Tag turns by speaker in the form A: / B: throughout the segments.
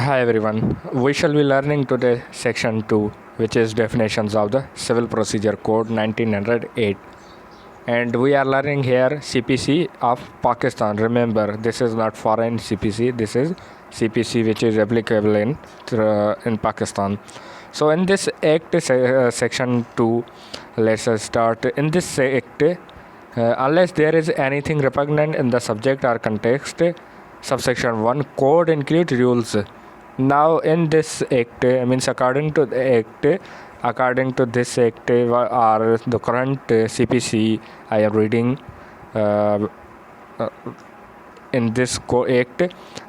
A: Hi everyone. We shall be learning today section 2, which is definitions of the Civil Procedure Code 1908. And we are learning here CPC of Pakistan. Remember, this is not foreign CPC, this is CPC which is applicable in Pakistan. So in this act section 2, let's start. In this act, unless there is anything repugnant in the subject or context, subsection 1 code includes rules. Now in this act, means according to this act or the current CPC I am reading in this act,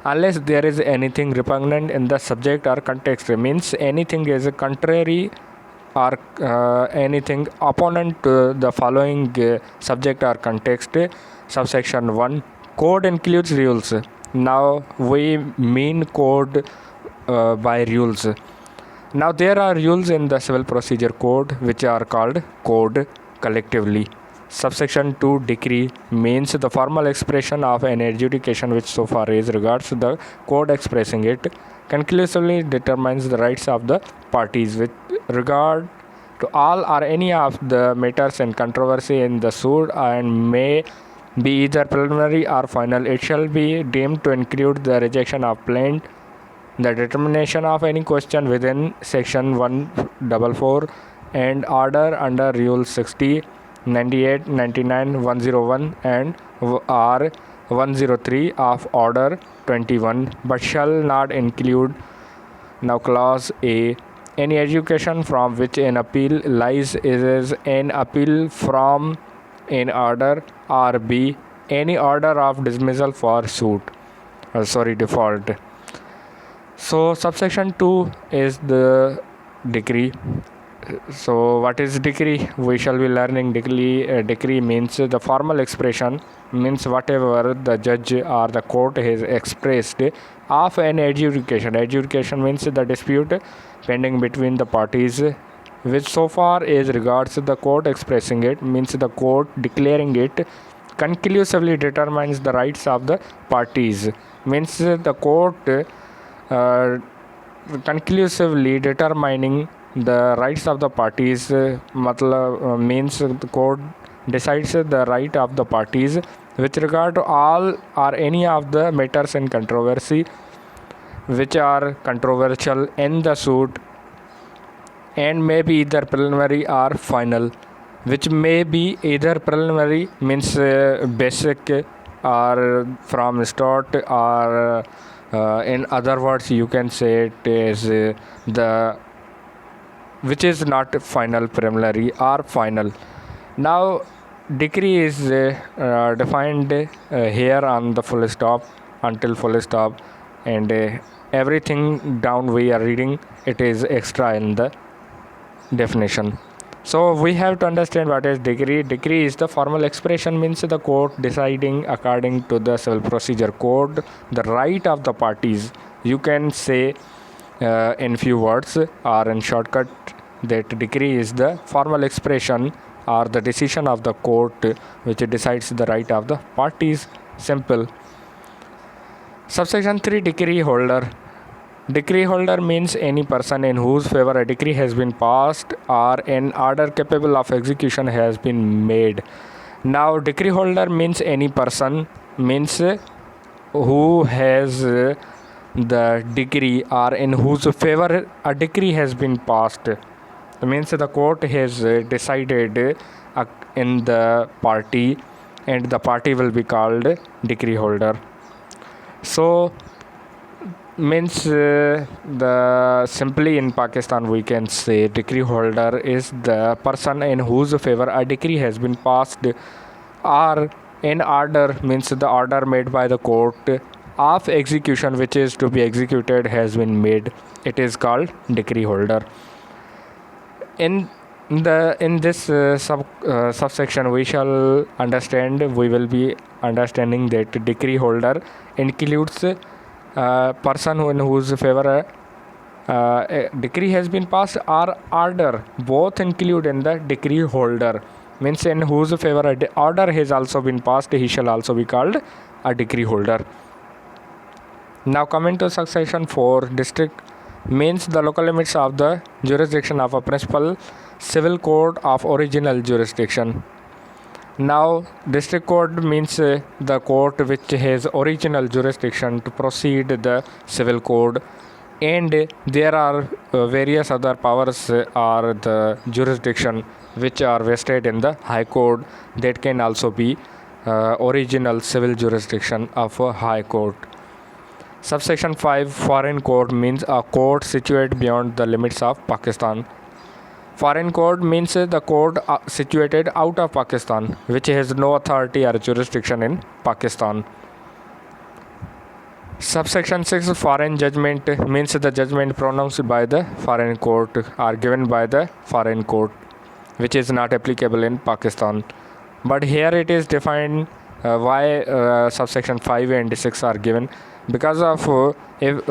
A: unless there is anything repugnant in the subject or context, means anything is contrary or anything opponent to the following subject or context, subsection 1 code includes rules. Now we mean code by rules. Now there are rules in the Civil Procedure Code which are called code collectively. Subsection 2 decree means the formal expression of an adjudication which so far as regards the code expressing it conclusively determines the rights of the parties with regard to all or any of the matters in controversy in the suit and may be either preliminary or final. It shall be deemed to include the rejection of plaint, the determination of any question within section 144 and order under rule 60, 98, 99, 101 and R 103 of order 21, but shall not include. Now clause A, any education from which an appeal lies is an appeal from an order, or B, any order of dismissal for suit default. So subsection 2 is the decree. So what is decree? We shall be learning decree means the formal expression, means whatever the judge or the court has expressed of an adjudication. Adjudication means the dispute pending between the parties, which so far as regards the court expressing it, means the court declaring it conclusively determines the rights of the parties, means the court conclusively determining the rights of the parties, means the court decides the right of the parties with regard to all or any of the matters in controversy which are controversial in the suit and may be either preliminary or final. Which may be either preliminary means basic or from start, or in other words you can say it is the which is not final, preliminary or final. Now decree is defined here on the full stop, until full stop, and everything down we are reading it is extra in the definition. So we have to understand what is decree. Decree is the formal expression, means the court deciding according to the Civil Procedure Code the right of the parties. You can say in few words or in shortcut that decree is the formal expression or the decision of the court which decides the right of the parties. Simple. Subsection 3 decree holder. Decree holder means any person in whose favor a decree has been passed or an order capable of execution has been made. Now decree holder means any person, means who has the decree or in whose favor a decree has been passed. Means the court has decided in the party, and the party will be called decree holder. So means the simply in Pakistan we can say decree holder is the person in whose favor a decree has been passed or an order, means the order made by the court of execution which is to be executed has been made. It is called decree holder. In this subsection we will be understanding that decree holder includes person in whose favor a decree has been passed or order. Both include in the decree holder, means in whose favor a order has also been passed, he shall also be called a decree holder. Now coming to subsection 4, district means the local limits of the jurisdiction of a principal civil court of original jurisdiction. Now district court means the court which has original jurisdiction to proceed the civil code, and there are various other powers or the jurisdiction which are vested in the high court that can also be original civil jurisdiction of a high court. Subsection 5, foreign court means a court situated beyond the limits of Pakistan. Foreign court means the court situated out of Pakistan, which has no authority or jurisdiction in Pakistan. Subsection 6, foreign judgment means the judgment pronounced by the foreign court or given by the foreign court, which is not applicable in Pakistan. But here it is defined why subsection 5 and 6 are given, because of if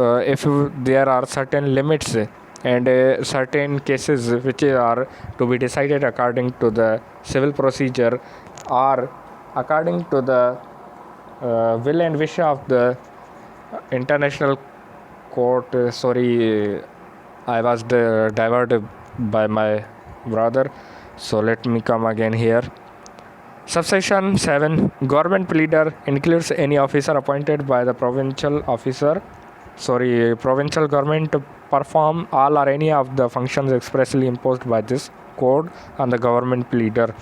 A: there are certain limits and certain cases which are to be decided according to the civil procedure or according to the will and wish of the international court. I was diverted by my brother, so let me come again here. Subsection 7, government pleader includes any officer appointed by the provincial government to perform all or any of the functions expressly imposed by this code on the government pleader,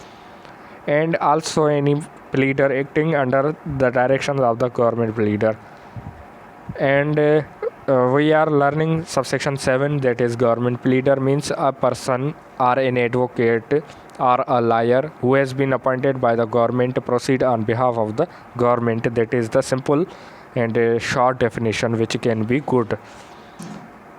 A: and also any pleader acting under the directions of the government pleader. And we are learning subsection 7, that is government pleader means a person or an advocate or a lawyer who has been appointed by the government to proceed on behalf of the government. That is the simple and short definition which can be good.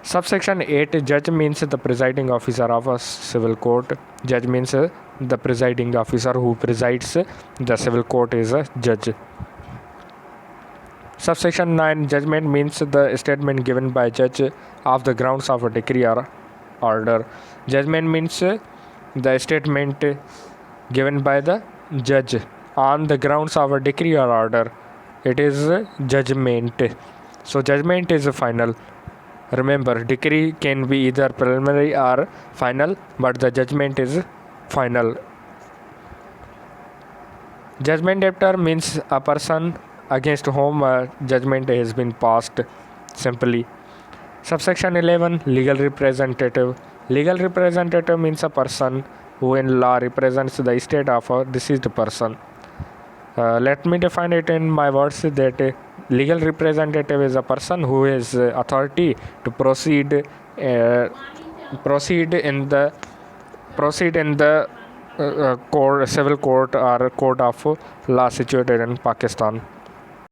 A: Subsection 8, judge means the presiding officer of a civil court. Judge means the presiding officer who presides the civil court is a judge. Subsection 9, judgment means the statement given by judge of the grounds of a decree or order. Judgment means the statement given by the judge on the grounds of a decree or order. It is judgment. So judgment is final. Remember, decree can be either preliminary or final, but the judgment is final. Judgment debtor means a person against whom a judgment has been passed, simply. Subsection 11, legal representative. Legal representative means a person who in law represents the estate of a deceased person. Let me define it in my words that legal representative is a person who has authority to proceed in the civil court or court of law situated in Pakistan.